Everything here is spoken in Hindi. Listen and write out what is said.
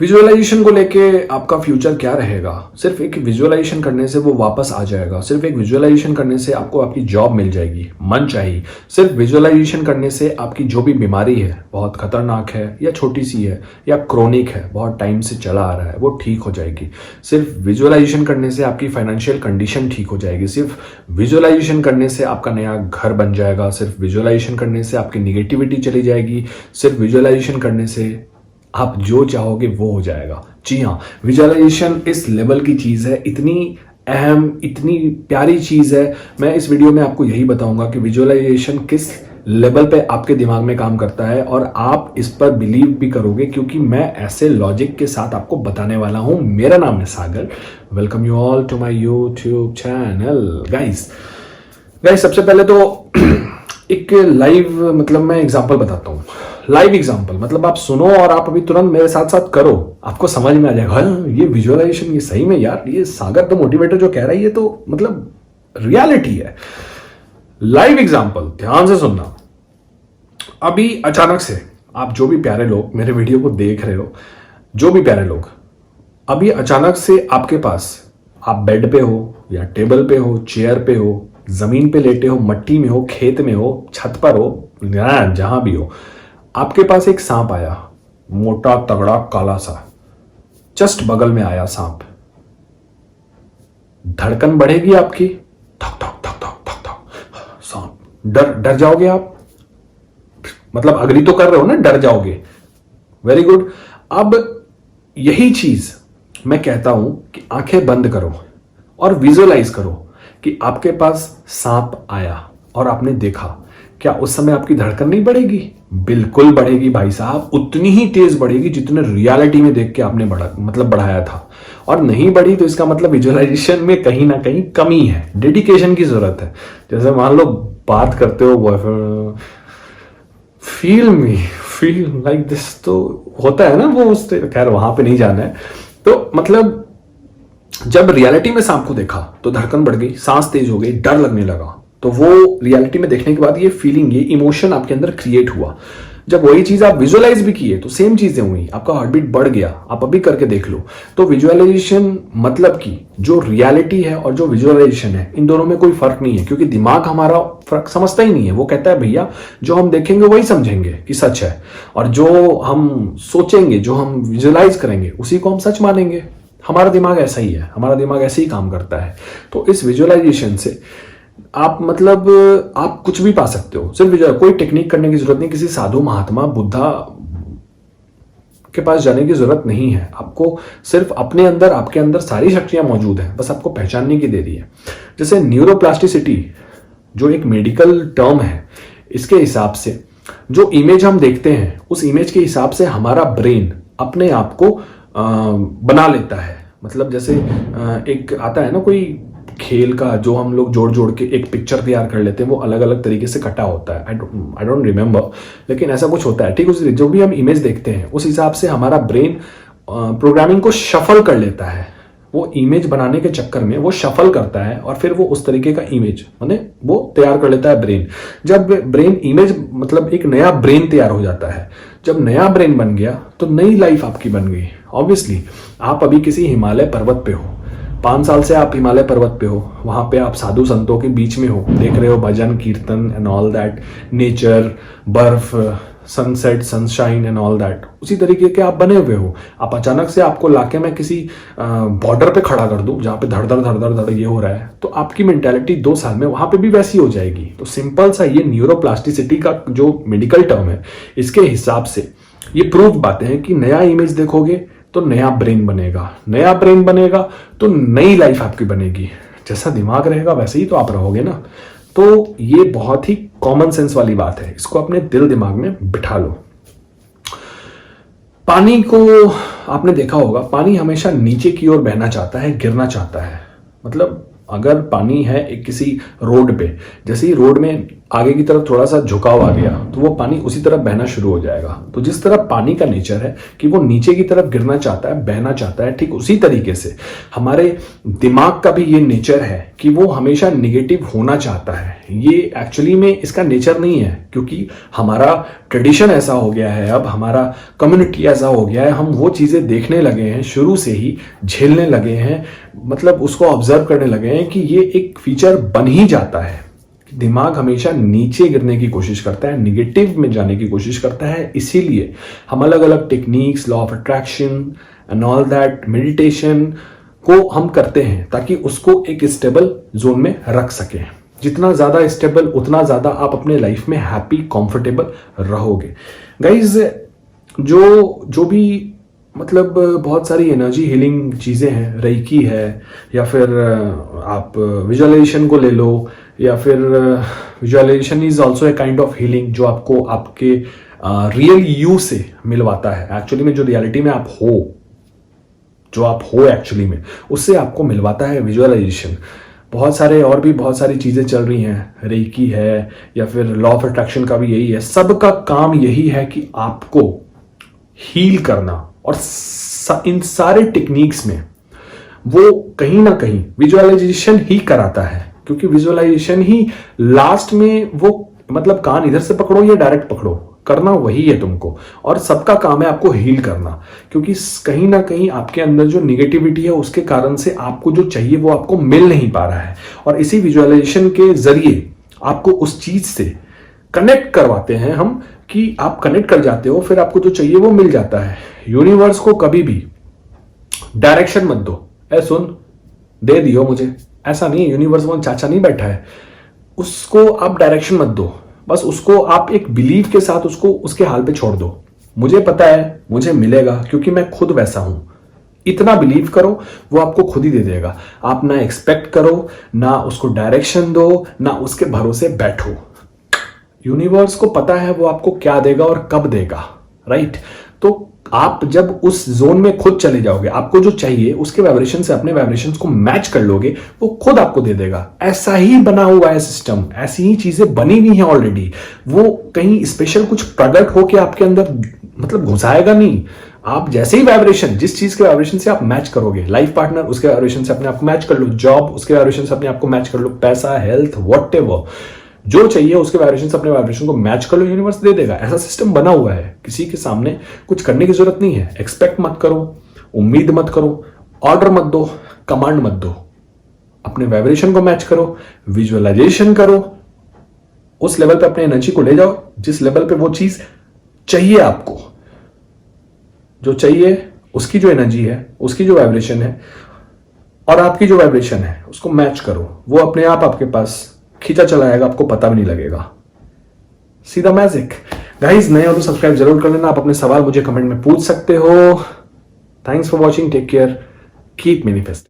विजुअलाइजेशन को लेके आपका फ्यूचर क्या रहेगा? सिर्फ एक विजुअलाइजेशन करने से वो वापस आ जाएगा। सिर्फ एक विजुअलाइजेशन करने से आपको आपकी जॉब मिल जाएगी, मन चाहिए। सिर्फ विजुअलाइजेशन करने से आपकी जो भी बीमारी है, बहुत खतरनाक है या छोटी सी है या क्रोनिक है, बहुत टाइम से चला आ रहा है, वो ठीक हो जाएगी। सिर्फ विजुअलाइजेशन करने से आपकी फाइनेंशियल कंडीशन ठीक हो जाएगी। सिर्फ विजुअलाइजेशन करने से आपका नया घर बन जाएगा। सिर्फ विजुअलाइजेशन करने से आपकी निगेटिविटी चली जाएगी। सिर्फ विजुअलाइजेशन करने से आप जो चाहोगे वो हो जाएगा। जी हाँ, विजुअलाइजेशन इस लेवल की चीज़ है, इतनी अहम, इतनी प्यारी चीज़ है। मैं इस वीडियो में आपको यही बताऊंगा कि विजुअलाइजेशन किस लेवल पे आपके दिमाग में काम करता है और आप इस पर बिलीव भी करोगे, क्योंकि मैं ऐसे लॉजिक के साथ आपको बताने वाला हूं। मेरा नाम है Sagar. Welcome you all to my YouTube channel. Guys सबसे पहले तो एक लाइव मतलब मैं एग्जांपल बताता हूँ। लाइव एग्जांपल मतलब आप सुनो और आप अभी तुरंत मेरे साथ साथ करो, आपको समझ में आ जाएगा। हाँ, ये विजुअलाइजेशन, ये सही में यार, ये सागर द मोटिवेटर जो कह रहा है ये तो मतलब रियलिटी है। लाइव एग्जांपल ध्यान से सुनना। अभी अचानक से आप जो भी प्यारे लोग मेरे वीडियो को देख रहे हो, जो भी प्यारे लोग, अभी अचानक से आपके पास, आप बेड पे हो या टेबल पे हो, चेयर पे हो, जमीन पे लेटे हो, मट्टी में हो, खेत में हो, छत पर हो, जहां भी हो, आपके पास एक सांप आया, मोटा तगड़ा काला सा, जस्ट बगल में आया सांप। धड़कन बढ़ेगी आपकी, धक धक धक धक धक धक। सांप, डर जाओगे आप, मतलब अग्री तो कर रहे हो ना, डर जाओगे। Very good. अब यही चीज मैं कहता हूं कि आंखें बंद करो और विजुअलाइज करो कि आपके पास सांप आया और आपने देखा। क्या उस समय आपकी धड़कन नहीं बढ़ेगी? बिल्कुल बढ़ेगी भाई साहब, उतनी ही तेज बढ़ेगी जितने रियलिटी में देख के आपने बढ़ाया था। और नहीं बढ़ी तो इसका मतलब विजुअलाइजेशन में कहीं ना कहीं कमी है, डेडिकेशन की जरूरत है। जैसे मान लो बात करते हो, फील लाइक दिस, तो होता है ना वो, उससे खैर वहां पे नहीं जाना है। तो मतलब जब रियलिटी में सांप को देखा तो धड़कन बढ़ गई, सांस तेज हो गई, डर लगने लगा। तो वो रियलिटी में देखने के बाद ये फीलिंग, ये इमोशन आपके अंदर क्रिएट हुआ। जब वही चीज आप विजुअलाइज भी किए तो सेम चीजें हुई, आपका हार्ट बीट बढ़ गया। आप अभी करके देख लो। तो विजुअलाइजेशन मतलब कि जो रियलिटी है और जो विजुअलाइजेशन है, इन दोनों में कोई फर्क नहीं है, क्योंकि दिमाग हमारा फर्क समझता ही नहीं है। वो कहता है भैया जो हम देखेंगे वही समझेंगे कि सच है, और जो हम सोचेंगे, जो हम विजुअलाइज करेंगे, उसी को हम सच मानेंगे। हमारा दिमाग ऐसा ही है, हमारा दिमाग ऐसे ही काम करता है। तो इस विजुअलाइजेशन से आप मतलब आप कुछ भी पा सकते हो। सिर्फ कोई टेक्निक करने की जरूरत नहीं, किसी साधु महात्मा बुद्धा के पास जाने की जरूरत नहीं है। आपको सिर्फ अपने अंदर, आपके अंदर सारी शक्तियां मौजूद हैं, बस आपको पहचानने की देरी है। जैसे न्यूरोप्लास्टिसिटी जो एक मेडिकल टर्म है, इसके हिसाब से जो इमेज हम देखते हैं, उस इमेज के हिसाब से हमारा ब्रेन अपने आप को बना लेता है। मतलब जैसे एक आता है ना कोई खेल का, जो हम लोग जोड़ जोड़ के एक पिक्चर तैयार कर लेते हैं, वो अलग अलग तरीके से कटा होता है। आई डोंट रिमेंबर, लेकिन ऐसा कुछ होता है। ठीक, उस जो भी हम इमेज देखते हैं उस हिसाब से हमारा ब्रेन प्रोग्रामिंग को शफल कर लेता है। वो इमेज बनाने के चक्कर में वो शफल करता है और फिर वो उस तरीके का इमेज माने वो तैयार कर लेता है ब्रेन। जब ब्रेन इमेज मतलब एक नया ब्रेन तैयार हो जाता है, जब नया ब्रेन बन गया तो नई लाइफ आपकी बन गई। ऑब्वियसली आप अभी किसी हिमालय पर्वत पे हो, 5 साल से आप हिमालय पर्वत पे हो, वहां पे आप साधु संतों के बीच में हो, देख रहे हो भजन कीर्तन एंड ऑल दैट, नेचर, बर्फ, sunset, sunshine and all that, उसी तरीके के आप बने हुए हो। आप अचानक से आपको लाके मैं किसी बॉर्डर पे खड़ा कर दूं जहां पे धड़ धड़ धड़ धड़ धड़ ये हो रहा है, तो आपकी मेंटालिटी 2 साल में वहां पे भी वैसी हो जाएगी। तो सिंपल सा ये न्यूरोप्लास्टिसिटी का जो मेडिकल टर्म है, इसके हिसाब से ये प्रूव बातें हैं कि नया इमेज देखोगे तो नया ब्रेन बनेगा, नया ब्रेन बनेगा तो नई लाइफ आपकी बनेगी। जैसा दिमाग रहेगा वैसे ही तो आप रहोगे ना। तो ये बहुत ही कॉमन सेंस वाली बात है, इसको अपने दिल दिमाग में बिठा लो। पानी को आपने देखा होगा, पानी हमेशा नीचे की ओर बहना चाहता है, गिरना चाहता है। मतलब अगर पानी है एक किसी रोड पे, जैसे ही रोड में आगे की तरफ थोड़ा सा झुकाव आ गया तो वो पानी उसी तरफ बहना शुरू हो जाएगा। तो जिस तरह पानी का नेचर है कि वो नीचे की तरफ गिरना चाहता है, बहना चाहता है, ठीक उसी तरीके से हमारे दिमाग का भी ये नेचर है कि वो हमेशा निगेटिव होना चाहता है। ये एक्चुअली में इसका नेचर नहीं है, क्योंकि हमारा ट्रेडिशन ऐसा हो गया है, अब हमारा कम्युनिटी ऐसा हो गया है, हम वो चीज़ें देखने लगे हैं, शुरू से ही झेलने लगे हैं, मतलब उसको ऑब्जर्व करने लगे हैं कि ये एक फीचर बन ही जाता है। दिमाग हमेशा नीचे गिरने की कोशिश करता है, निगेटिव में जाने की कोशिश करता है। इसीलिए हम अलग अलग techniques, law of attraction and all that, meditation को हम करते हैं ताकि उसको एक स्टेबल जोन में रख सकें। जितना ज़्यादा स्टेबल उतना ज़्यादा आप अपने लाइफ में हैप्पी, कंफर्टेबल रहोगे। गाइज जो भी मतलब बहुत सारी एनर्जी हीलिंग चीज़ें हैं, रेकी है, या फिर आप विजुअलाइजेशन को ले लो, या फिर visualisation is also a kind of healing जो आपको आपके रियल यू से मिलवाता है। एक्चुअली में जो रियलिटी में आप हो, जो आप हो एक्चुअली में, उससे आपको मिलवाता है विजुअलाइजेशन। बहुत सारे और भी बहुत सारी चीज़ें चल रही हैं, रेकी है या फिर लॉ ऑफ अट्रैक्शन का भी यही है। सबका काम यही है कि आपको हील करना, और इन सारे टेक्निक्स में वो कहीं ना कहीं विजुअलाइजेशन ही कराता है, क्योंकि विजुअलाइजेशन ही लास्ट में वो मतलब कान इधर से पकड़ो या डायरेक्ट पकड़ो, करना वही है तुमको, और सबका काम है आपको हील करना। क्योंकि कहीं ना कहीं आपके अंदर जो निगेटिविटी है उसके कारण से आपको जो चाहिए वो आपको मिल नहीं पा रहा है, और इसी विजुअलाइजेशन के जरिए आपको उस चीज से कनेक्ट करवाते हैं हम कि आप कनेक्ट कर जाते हो, फिर आपको जो चाहिए वो मिल जाता है। यूनिवर्स को कभी भी डायरेक्शन मत दो, ऐ सुन दे दियो मुझे, ऐसा नहीं है। यूनिवर्स वो चाचा नहीं बैठा है, उसको आप डायरेक्शन मत दो, बस उसको आप एक बिलीव के साथ उसको उसके हाल पे छोड़ दो। मुझे पता है मुझे मिलेगा क्योंकि मैं खुद वैसा हूं, इतना बिलीव करो, वो आपको खुद ही दे देगा। आप ना एक्सपेक्ट करो, ना उसको डायरेक्शन दो, ना उसके भरोसे बैठो। यूनिवर्स को पता है वो आपको क्या देगा और कब देगा, राइट? तो आप जब उस जोन में खुद चले जाओगे, आपको जो चाहिए उसके वाइब्रेशन से अपने वाइब्रेशंस को मैच कर लोगे, वो खुद आपको दे देगा। ऐसा ही बना हुआ है सिस्टम, ऐसी ही चीजें बनी हुई हैं ऑलरेडी। वो कहीं स्पेशल कुछ प्रकट होके आपके अंदर मतलब घुसाएगा नहीं। आप जैसे ही वाइब्रेशन, जिस चीज के वाइब्रेशन से आप मैच करोगे, लाइफ पार्टनर उसके वाइब्रेशन से अपने आप को मैच कर लो, जॉब उसके वाइब्रेशन से अपने आप को मैच कर लो, पैसा, हेल्थ, व्हाटएवर जो चाहिए उसके वाइब्रेशन से अपने वाइब्रेशन को मैच कर लो, यूनिवर्स दे देगा। ऐसा सिस्टम बना हुआ है, किसी के सामने कुछ करने की जरूरत नहीं है। एक्सपेक्ट मत करो, उम्मीद मत करो, ऑर्डर मत दो, कमांड मत दो, अपने वाइब्रेशन को मैच करो, विजुअलाइजेशन करो, उस लेवल पे अपने एनर्जी को ले जाओ जिस लेवल पे वो चीज चाहिए आपको। जो चाहिए उसकी जो एनर्जी है, उसकी जो वाइब्रेशन है और आपकी जो वाइब्रेशन है, उसको मैच करो। वो अपने आप आपके पास खींचा चला आएगा, आपको पता भी नहीं लगेगा। सीधा मैजिक। गाइस, नए हो तो सब्सक्राइब जरूर कर लेना। आप अपने सवाल मुझे कमेंट में पूछ सकते हो। Thanks for watching, take care, keep manifesting.